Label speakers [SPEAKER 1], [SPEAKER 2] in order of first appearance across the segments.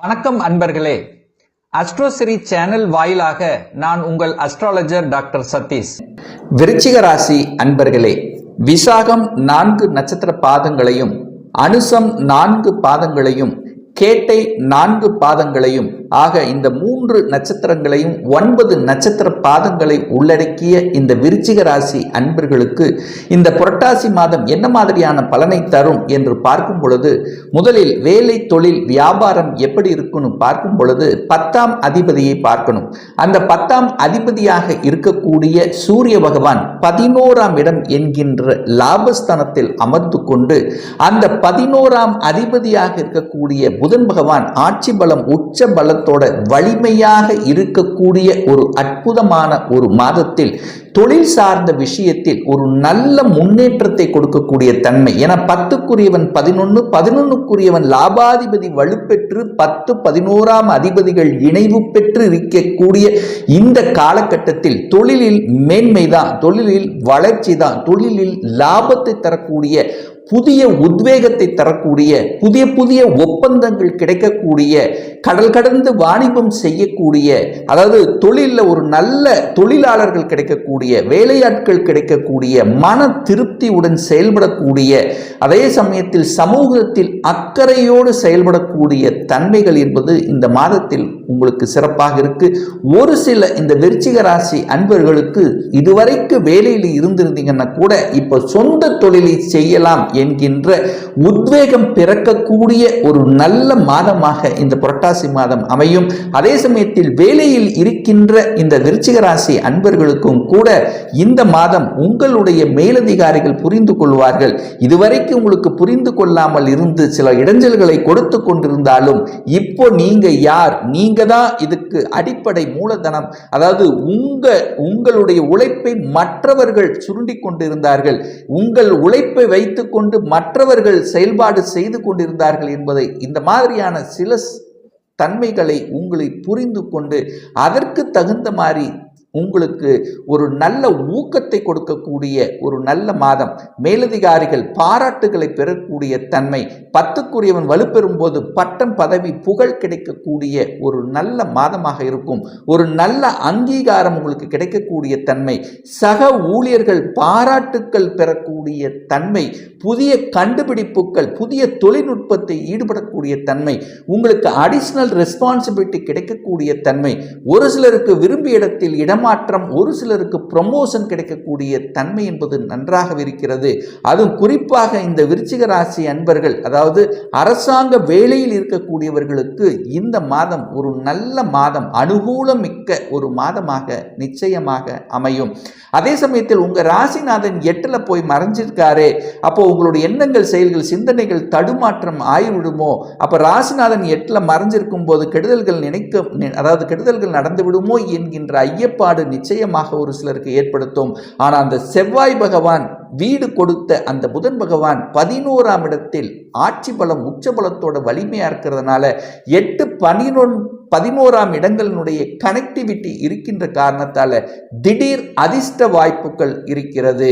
[SPEAKER 1] வணக்கம் அன்பர்களே. அஸ்ட்ரோசிரி சேனல் வாயிலாக நான் உங்கள் அஸ்ட்ராலஜர் டாக்டர் சதீஷ். விருச்சிக ராசி அன்பர்களே, விசாகம் 4 நட்சத்திர பாதங்களையும், அனுசம் 4 பாதங்களையும், கேட்டை 4 பாதங்களையும் ஆக இந்த 3 நட்சத்திரங்களையும் 9 நட்சத்திர பாதங்களை உள்ளடக்கிய இந்த விருச்சிக ராசி அன்பர்களுக்கு இந்த புரட்டாசி மாதம் என்ன மாதிரியான பலனை தரும் என்று பார்க்கும் பொழுது, முதலில் வேலை, தொழில், வியாபாரம் எப்படி இருக்குன்னு பார்க்கும் பொழுது 10ஆம் அதிபதியை பார்க்கணும். அந்த 10ஆம் அதிபதியாக இருக்கக்கூடிய சூரிய பகவான் 11ஆம் இடம் என்கின்ற லாபஸ்தானத்தில் அமர்ந்து கொண்டு அந்த 11ஆம் அதிபதியாக இருக்கக்கூடிய புதன் பகவான் ஆட்சி பலம், உச்ச பலத்தோட வலிமையாக இருக்கக்கூடிய ஒரு அற்புதமான ஒரு மாதத்தில் தொழில் சார்ந்த விஷயத்தில் ஒரு நல்ல முன்னேற்றத்தை கொடுக்கக்கூடிய தன்மை. என 10க்குரியவன் 11, 11க்குரியவன் லாபாதிபதி வலுப்பெற்று 10, 11ஆம் அதிபதிகள் இணைவு பெற்று இருக்கக்கூடிய இந்த காலகட்டத்தில் தொழிலில் மேன்மைதான், தொழிலில் வளர்ச்சி தான், தொழிலில் லாபத்தை தரக்கூடிய, புதிய உத்வேகத்தை தரக்கூடிய, புதிய ஒப்பந்தங்கள் கிடைக்கக்கூடிய, கடல் கடந்து வாணிபம் செய்யக்கூடிய, அதாவது தொழிலில் ஒரு நல்ல தொழிலாளர்கள் கிடைக்கக்கூடிய, வேலையாட்கள் கிடைக்கக்கூடிய, மன திருப்தியுடன் செயல்படக்கூடிய, அதே சமயத்தில் சமூகத்தில் அக்கறையோடு செயல்படக்கூடிய தன்மைகள் என்பது இந்த மாதத்தில் உங்களுக்கு சிறப்பாக இருக்கு. ஒரு சில இந்த விருச்சிக ராசி அன்பர்களுக்கு இதுவரைக்கு வேலையில் இருந்திருந்தீங்கன்னா கூட இப்ப சொந்த தொழிலை செய்யலாம் என்கின்ற உத்வேகம் பிறக்கக்கூடிய ஒரு நல்ல மாதமாக இந்த புரட்டாசி மாதம் அமையும். அதே சமயத்தில் வேலையில் இருக்கின்ற இந்த விருச்சிக ராசி அன்பர்களுக்கும் கூட இந்த மாதம் உங்களுடைய மேலதிகாரிகள் புரிந்து கொள்வார்கள். இதுவரைக்கும் உங்களுக்கு புரிந்து கொள்ளாமல் இருந்து சில இடைஞ்சல்களை கொடுத்து கொண்டிருந்தாலும் இப்போ நீங்க யார், நீங்க தான் இதுக்கு அடிப்படை மூலதனம். அதாவது உங்களுடைய உழைப்பை மற்றவர்கள் சுருண்டி கொண்டிருந்தார்கள், உங்கள் உழைப்பை வைத்துக் கொண்டு மற்றவர்கள் செயல்பாடு செய்து கொண்டிருந்தார்கள் என்பதை, இந்த மாதிரியான சில தன்மைகளை உங்களை புரிந்து கொண்டு அதற்கு தகுந்த மாதிரி உங்களுக்கு ஒரு நல்ல ஊக்கத்தை கொடுக்கக்கூடிய ஒரு நல்ல மாதம். மேலதிகாரிகள் பாராட்டுகளை பெறக்கூடிய தன்மை, 10க்குரியவன் வலுப்பெறும் போது பட்டம், பதவி, புகழ் கிடைக்கக்கூடிய ஒரு நல்ல மாதமாக இருக்கும். ஒரு நல்ல அங்கீகாரம் உங்களுக்கு கிடைக்கக்கூடிய தன்மை, சக ஊழியர்கள் பாராட்டுக்கள் பெறக்கூடிய தன்மை, புதிய கண்டுபிடிப்புகள், புதிய தொழில்நுட்பத்தை ஈடுபடக்கூடிய தன்மை, உங்களுக்கு அடிஷனல் ரெஸ்பான்சிபிலிட்டி கிடைக்கக்கூடிய தன்மை, ஒரு சிலருக்கு விரும்பிய இடத்தில் இடமாற்றம், ஒரு சிலருக்கு ப்ரமோஷன் கிடைக்கக்கூடிய தன்மை என்பது நன்றாக இருக்கிறது. அதுவும் குறிப்பாக இந்த விருச்சிக ராசி அன்பர்கள், அதாவது அரசாங்க வேலையில் இருக்கக்கூடியவர்களுக்கு இந்த மாதம் ஒரு நல்ல மாதம், அனுகூலம் மிக்க ஒரு மாதமாக நிச்சயமாக அமையும். அதே சமயத்தில் உங்க ராசிநாதன் 8ல போய் மறைஞ்சிருக்காரே, அப்போ உங்களுடைய எண்ணங்கள், செயல்கள், சிந்தனைகள் தடுமாற்றம் ஆய்விடுமோ? அப்ப ராசிநாதன் 8ல மறைஞ்சிருக்கும் போது கெடுதல்கள் கெடுதல்கள் நடந்து விடுமோ என்கின்ற ஐயப்பாடு நிச்சயமாக ஒரு சிலருக்கு ஏற்படுத்தும். ஆனால் அந்த செவ்வாய் பகவான் வீடு கொடுத்த அந்த புதன் பகவான் 11ஆம் இடத்தில் ஆட்சி பலம், உச்ச பலத்தோட வலிமையா இருக்கிறதுனால 8, 11ஆம் இடங்களினுடைய கனெக்டிவிட்டி இருக்கின்ற காரணத்தால திடீர் அதிர்ஷ்ட வாய்ப்புகள் இருக்கிறது.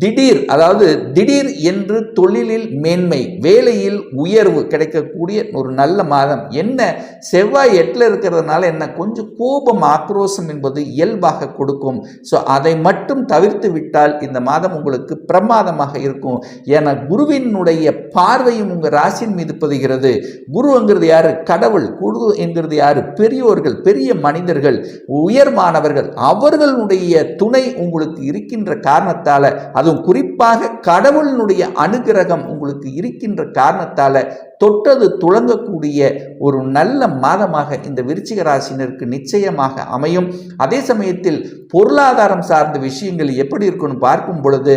[SPEAKER 1] திடீர் என்று தொழிலில் மேன்மை, வேலையில் உயர்வு கிடைக்கக்கூடிய ஒரு நல்ல மாதம். என்ன, செவ்வாய் 8ல இருக்கிறதுனால என்ன, கொஞ்சம் கோபம், ஆக்ரோஷம் என்பது இயல்பாக கொடுக்கும். ஸோ அதை மட்டும் தவிர்த்து விட்டால் இந்த மாதம் உங்களுக்கு பிரமாதமாக இருக்கும். என குருவினுடைய பார்வையும் உங்க ராசியின் மீது பதிகிறது. குரு என்கிறது யாரு? கடவுள். குரு என்கிறது யாரு? பெரியோர்கள், பெரிய மனிதர்கள், உயர்மானவர்கள், அவர்களுடைய துணை உங்களுக்கு இருக்கின்ற காரணத்தால, அதுவும் குறிப்பாக கடவுளினுடைய அனுகிரகம் உங்களுக்கு இருக்கின்ற காரணத்தால தொட்டது துளங்கக்கூடிய ஒரு நல்ல மாதமாக இந்த விருச்சிக ராசினருக்கு நிச்சயமாக அமையும். அதே சமயத்தில் பொருளாதாரம் சார்ந்த விஷயங்கள் எப்படி இருக்குன்னு பார்க்கும் பொழுது,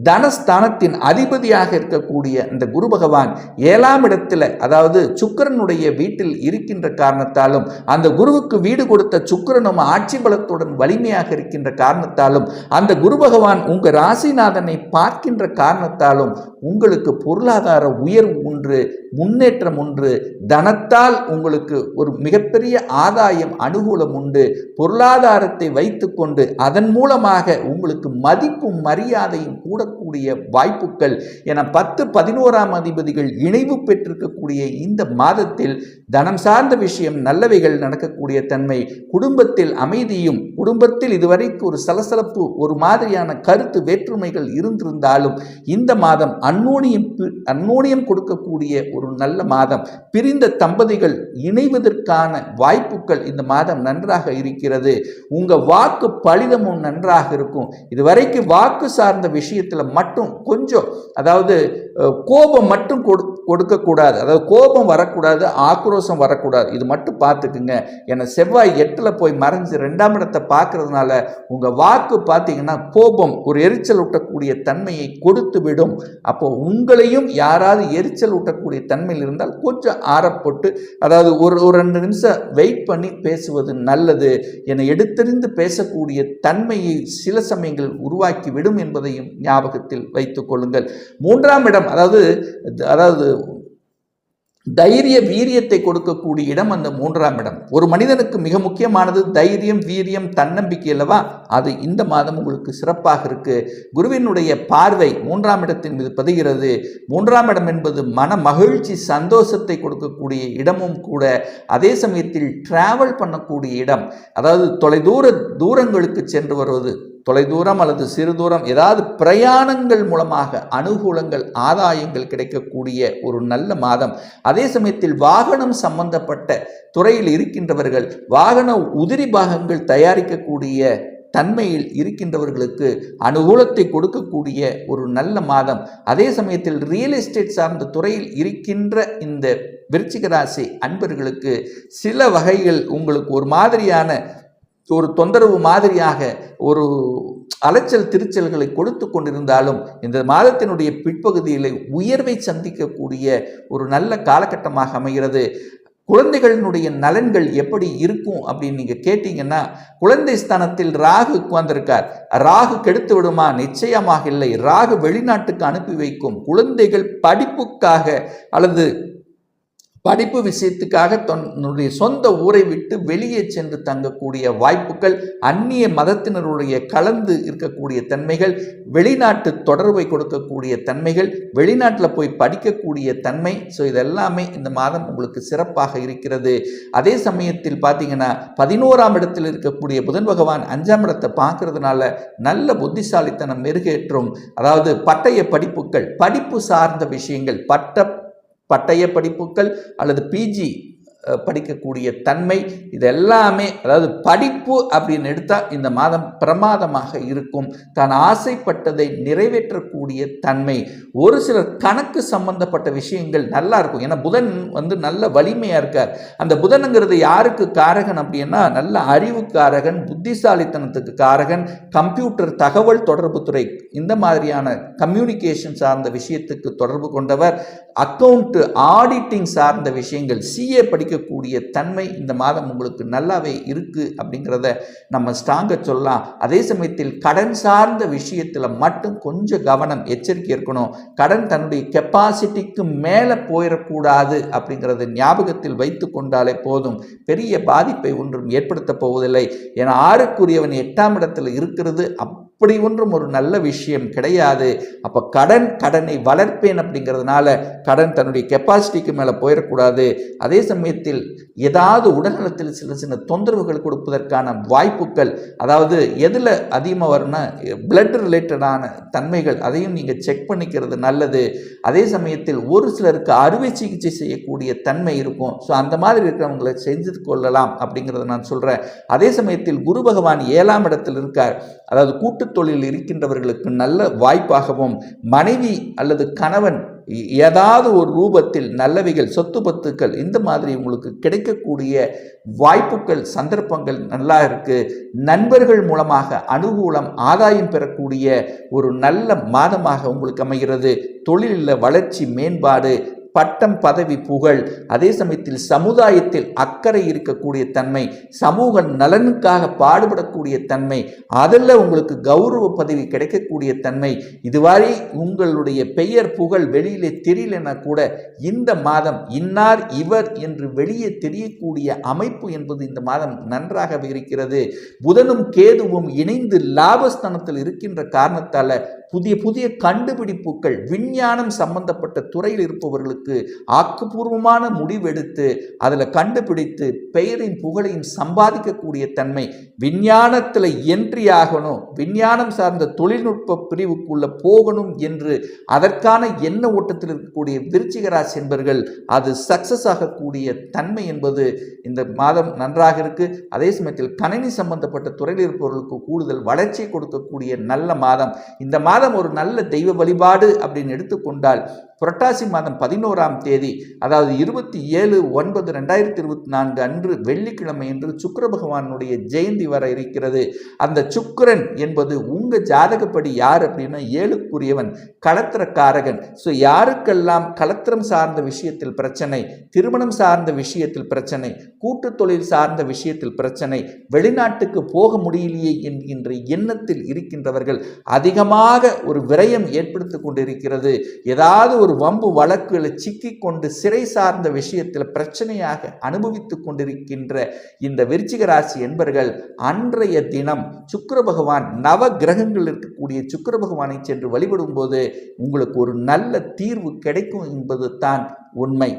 [SPEAKER 1] தனஸ்தானத்தின் அதிபதியாக இருக்கக்கூடிய இந்த குரு பகவான் 7ஆம் இடத்துல, அதாவது சுக்கிரனுடைய வீட்டில் இருக்கின்ற காரணத்தாலும், அந்த குருவுக்கு வீடு கொடுத்த சுக்கிரனும் ஆட்சி பலத்துடன் வலிமையாக இருக்கின்ற காரணத்தாலும், அந்த குரு பகவான் உங்க ராசிநாதனை பார்க்கின்ற காரணத்தாலும் உங்களுக்கு பொருளாதார பொருளாதார உயர்வு ஒன்று, முன்னேற்றம் ஒன்று, தனத்தால் உங்களுக்கு ஒரு மிகப்பெரிய ஆதாயம் அனுகூலம் உண்டு. பொருளாதாரத்தை வைத்துக்கொண்டு அதன் மூலமாக உங்களுக்கு மதிப்பும் மரியாதையும் கூடக்கூடிய வாய்ப்புகள் என 10-11ஆம் அதிபதிகள் இணைவு பெற்றிருக்கக்கூடிய இந்த மாதத்தில் தனம் சார்ந்த விஷயம் நல்லவைகள் நடக்கக்கூடிய தன்மை, குடும்பத்தில் அமைதியும், குடும்பத்தில் இதுவரைக்கும் ஒரு சலசலப்பு, ஒரு மாதிரியான கருத்து வேற்றுமைகள் இருந்திருந்தாலும் இந்த மாதம் அந்யோன்யம் கொடுக்கக்கூடிய ஒரு நல்ல மாதம். பிரிந்த தம்பதிகள் இணைவதற்கான வாய்ப்புகள் இந்த மாதம் நன்றாக இருக்கிறது. உங்க வாக்கு பலிதமும் நன்றாக இருக்கும். இதுவரைக்கும் வாக்கு சார்ந்த விஷயத்துல மட்டும் கொஞ்சம், அதாவது கோபம் மட்டும் கொடுக்கக்கூடாது, அதாவது கோபம் வரக்கூடாது, ஆக்ரோஷம் வரக்கூடாது. இது மட்டும் பார்த்துக்குங்க. ஏன்னா செவ்வாய் 8ல் போய் மறைஞ்சு 2ஆம் இடத்தை பார்க்கறதுனால உங்க வாக்கு பார்த்தீங்கன்னா கோபம், ஒரு எரிச்சல் ஊட்டக்கூடிய தன்மையை கொடுத்து விடும். அப்போ உங்களையும் யாராவது எரிச்சல் ஊட்டக்கூடிய தன்மையில் இருந்தால் கொஞ்சம் ஆறப்பட்டு, அதாவது ஒரு 2 நிமிஷம் வெயிட் பண்ணி பேசுவது நல்லது. என எடுத்தறிந்து பேசக்கூடிய தன்மையை சில சமயங்கள் உருவாக்கி விடும் என்பதையும் ஞாபகத்தில் வைத்துக் கொள்ளுங்கள். 3ஆம் இடம், அதாவது தைரிய வீரியத்தை கொடுக்கக்கூடிய இடம் அந்த 3ஆம் இடம். ஒரு மனிதனுக்கு மிக முக்கியமானது தைரியம், வீரியம், தன்னம்பிக்கை அல்லவா? அது இந்த மாதம் உங்களுக்கு சிறப்பாக இருக்கு. குருவினுடைய பார்வை 3ஆம் இடத்தின் மீது பதிகிறது. 3ஆம் இடம் என்பது மன மகிழ்ச்சி, சந்தோஷத்தை கொடுக்கக்கூடிய இடமும் கூட. அதே சமயத்தில் டிராவல் பண்ணக்கூடிய இடம், அதாவது தூரங்களுக்கு சென்று வருவது, தொலைதூரம் அல்லது சிறு தூரம் ஏதாவது பிரயாணங்கள் மூலமாக அனுகூலங்கள், ஆதாயங்கள் கிடைக்கக்கூடிய ஒரு நல்ல மாதம். அதே சமயத்தில் வாகனம் சம்பந்தப்பட்ட துறையில் இருக்கின்றவர்கள், வாகன உதிரி பாகங்கள் தயாரிக்கக்கூடிய தன்மையில் இருக்கின்றவர்களுக்கு அனுகூலத்தை கொடுக்கக்கூடிய ஒரு நல்ல மாதம். அதே சமயத்தில் ரியல் எஸ்டேட் சார்ந்த துறையில் இருக்கின்ற இந்த விருச்சிக ராசி அன்பர்களுக்கு சில வகைகள் உங்களுக்கு ஒரு மாதிரியான ஒரு தொந்தரவு மாதிரியாக ஒரு அலைச்சல் திருச்சல்களை கொடுத்து கொண்டிருந்தாலும் இந்த மாதத்தினுடைய பிற்பகுதியில் உயர்வை சந்திக்கக்கூடிய ஒரு நல்ல காலகட்டமாக அமைகிறது. குழந்தைகளினுடைய நலன்கள் எப்படி இருக்கும் அப்படின்னு நீங்க கேட்டீங்கன்னா, குழந்தை ஸ்தானத்தில் ராகு உட்கார்ந்திருக்கார். ராகு கெடுத்து விடுமா? நிச்சயமாக இல்லை. ராகு வெளிநாட்டுக்கு அனுப்பி வைக்கும். குழந்தைகள் படிப்புக்காக அல்லது படிப்பு விஷயத்துக்காக தன்னுடைய சொந்த ஊரை விட்டு வெளியே சென்று தங்கக்கூடிய வாய்ப்புகள், அந்நிய மதத்தினருடைய கலந்து இருக்கக்கூடிய தன்மைகள், வெளிநாட்டு தொடர்பை கொடுக்கக்கூடிய தன்மைகள், வெளிநாட்டில் போய் படிக்கக்கூடிய தன்மை. ஸோ இதெல்லாமே இந்த மாதம் உங்களுக்கு சிறப்பாக இருக்கிறது. அதே சமயத்தில் பார்த்தீங்கன்னா 11ஆம் இடத்தில் இருக்கக்கூடிய புதன் பகவான் 5ஆம் இடத்தை பார்க்கறதுனால நல்ல புத்திசாலித்தனம் மெருகேற்றும். அதாவது பட்டய படிப்புகள், படிப்பு சார்ந்த விஷயங்கள், பட்டய படிப்புகள் அல்லது பிஜி படிக்கக்கூடிய தன்மை, இதெல்லாமே, அதாவது படிப்பு அப்படின்னு எடுத்தால் இந்த மாதம் பிரமாதமாக இருக்கும். தான் ஆசைப்பட்டதை நிறைவேற்றக்கூடிய தன்மை. ஒரு சிலர் கணக்கு சம்பந்தப்பட்ட விஷயங்கள் நல்லா இருக்கும். ஏன்னா புதன் நல்ல வலிமையாக இருக்கார். அந்த புதனுங்கிறது யாருக்கு காரகன் அப்படின்னா, நல்ல அறிவுக்காரகன், புத்திசாலித்தனத்துக்கு காரகன், கம்ப்யூட்டர் தகவல் தொடர்பு துறை, இந்த மாதிரியான கம்யூனிகேஷன் சார்ந்த விஷயத்துக்கு தொடர்பு கொண்டவர். அக்கவுண்ட் ஆடிட்டிங் சார்ந்த விஷயங்கள், சிஏ படிக்கக்கூடிய தன்மை இந்த மாதம் உங்களுக்கு நல்லாவே இருக்கு அப்படிங்கிறத நம்ம ஸ்ட்ராங்கா சொல்லலாம். அதே சமயத்தில் கடன் சார்ந்த விஷயத்தில் மட்டும் கொஞ்சம் கவனம், எச்சரிக்கை இருக்கணும். கடன் தன்னுடைய கெப்பாசிட்டிக்கு மேலே போயிடக்கூடாது அப்படிங்கிறது ஞாபகத்தில் வைத்து கொண்டாலே போதும். பெரிய பாதிப்பை ஒன்றும் ஏற்படுத்த போவதில்லை. ஏன்னா 6க்குரியவன் 8ஆம் இடத்தில் இருக்கிறது அப்படி ஒன்றும் ஒரு நல்ல விஷயம் கிடையாது. அப்போ கடனை வளர்ப்பேன் அப்படிங்கிறதுனால கடன் தன்னுடைய கெப்பாசிட்டிக்கு மேலே போயிடக்கூடாது. அதே சமயத்தில் ஏதாவது உடல்நலத்தில் சின்ன தொந்தரவுகள் கொடுப்பதற்கான வாய்ப்புகள், அதாவது எதில் அதிகமாக வரும்னா பிளட் ரிலேட்டடான தன்மைகள், அதையும் நீங்கள் செக் பண்ணிக்கிறது நல்லது. அதே சமயத்தில் ஒரு சிலருக்கு அறுவை சிகிச்சை செய்யக்கூடிய தன்மை இருக்கும். ஸோ அந்த மாதிரி இருக்கிறவங்களை செஞ்சு கொள்ளலாம் அப்படிங்கிறத நான் சொல்கிறேன். அதே சமயத்தில் குரு பகவான் 7ஆம் இடத்தில் இருக்கார். அதாவது கூட்டு தொழில் இருக்கின்றவர்களுக்கு நல்ல வாய்ப்பாகவும், மனைவி அல்லது கணவன் ஏதாவது ஒரு ரூபத்தில் நல்லவைகள், சொத்து பத்துக்கள், இந்த மாதிரி உங்களுக்கு கிடைக்கக்கூடிய வாய்ப்புகள், சந்தர்ப்பங்கள் நல்லா இருக்கு. நண்பர்கள் மூலமாக அனுகூலம், ஆதாயம் பெறக்கூடிய ஒரு நல்ல மாதமாக உங்களுக்கு அமைகிறது. தொழிலில் வளர்ச்சி, மேம்பாடு, பட்டம் பதவி புகழ், அதே சமயத்தில் சமுதாயத்தில் அக்கறை இருக்கக்கூடிய தன்மை, சமூக நலனுக்காக பாடுபடக்கூடிய தன்மை, அதில் உங்களுக்கு கௌரவ பதவி கிடைக்கக்கூடிய தன்மை, இதுவரை உங்களுடைய பெயர் புகழ் வெளியிலே தெரியலனா கூட இந்த மாதம் இன்னார் இவர் என்று வெளியே தெரியக்கூடிய அமைப்பு என்பது இந்த மாதம் நன்றாகவே இருக்கிறது. புதனும் கேதுவும் இணைந்து லாபஸ்தானத்தில் இருக்கின்ற காரணத்தால புதிய புதிய கண்டுபிடிப்புகள், விஞ்ஞானம் சம்பந்தப்பட்ட துறையில் இருப்பவர்களுக்கு ஆக்கப்பூர்வமான முடிவெடுத்து அதில் கண்டுபிடித்து பெயரின் புகழையும் சம்பாதிக்கக்கூடிய தன்மை, விஞ்ஞானத்தில் என்ட்ரி ஆகணும், விஞ்ஞானம் சார்ந்த தொழில்நுட்ப பிரிவுக்குள்ள போகணும் என்று அதற்கான எண்ண ஓட்டத்தில் இருக்கக்கூடிய விருச்சிக ராசி என்பவர்கள் அது சக்சஸ் ஆகக்கூடிய தன்மை என்பது இந்த மாதம் நன்றாக இருக்கு. அதே சமயத்தில் கணினி சம்பந்தப்பட்ட துறையில் இருப்பவர்களுக்கு கூடுதல் வளர்ச்சியை கொடுக்கக்கூடிய நல்ல மாதம். இந்த மாதம் ஒரு நல்ல தெய்வ வழிபாடு அப்படின்னு எடுத்துக்கொண்டால் புரட்டாசி மாதம் 11ஆம் தேதி, அதாவது 27/9/2024 அன்று வெள்ளிக்கிழமை என்று சுக்கிர பகவானுடைய ஜெயந்தி வர இருக்கிறது. அந்த சுக்கிரன் என்பது உங்க ஜாதகப்படி யார் அப்படின்னா 7க்குரியவன், களத்திரக்காரகன். ஸோ யாருக்கெல்லாம் களத்திரம் சார்ந்த விஷயத்தில் பிரச்சனை, திருமணம் சார்ந்த விஷயத்தில் பிரச்சனை, கூட்டு தொழில் சார்ந்த விஷயத்தில் பிரச்சனை, வெளிநாட்டுக்கு போக முடியலையே என்கின்ற எண்ணத்தில் இருக்கின்றவர்கள் அதிகமாக ஒரு விரயம் ஏற்படுத்திக் கொண்டிருக்கிறது. ஏதாவது ஒரு வம்பு வழக்குகளை சிக்கிக் கொண்டு சிறை சார்ந்த விஷயத்தில் பிரச்சனையாக அனுபவித்துக் கொண்டிருக்கின்ற இந்த விருச்சிக ராசி என்பர்கள் அன்றைய தினம் சுக்கிர பகவான், நவ கிரகங்கள் இருக்கக்கூடிய சுக்கிர பகவானை சென்று வழிபடும் போது உங்களுக்கு ஒரு நல்ல தீர்வு கிடைக்கும் என்பது தான் உண்மை.